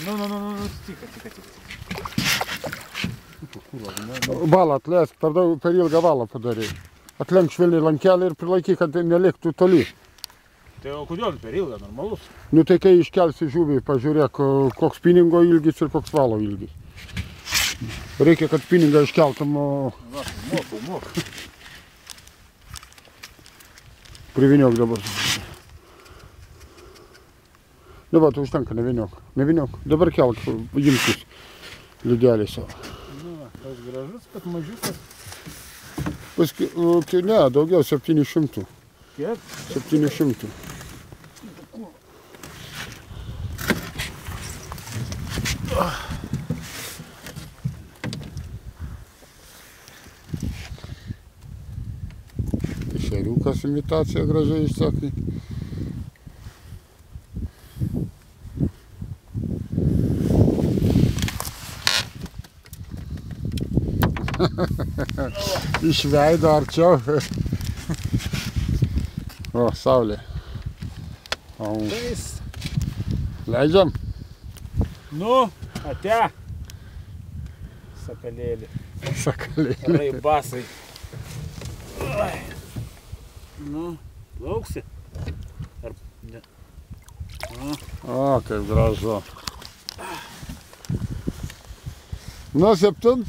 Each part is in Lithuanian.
Nu, tikai. Balą atleisk, per ilgą valą padarai. Atlenk švelniai lankelį ir prilaikyk, kad neliktų toli. Tai o kodėl per ilgą, normalus? Nu tai kai iškelsi žuvį, pažiūrėk, koks spiningo ilgis ir koks valo ilgis. Reikia, kad spiningą iškeltum. Va, moku. Priviniok dabar. Dabar tu užtenka, neviniok. Dabar kelk, imkis lidelį savo. Nu, tas gražus, bet mažiukas. Paskui, ne, daugiau 700. Kiek? 700. Šeriukas imitacija gražiai išsakai. Iš veido arčiau. O, saulė. Leidžiam? Nu, ate. Sakalėlį. Sakalėlį. Raibasai. Nu, lauksi? Ar ne? O, kaip gražu. Nu, 7.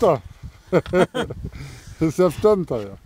7.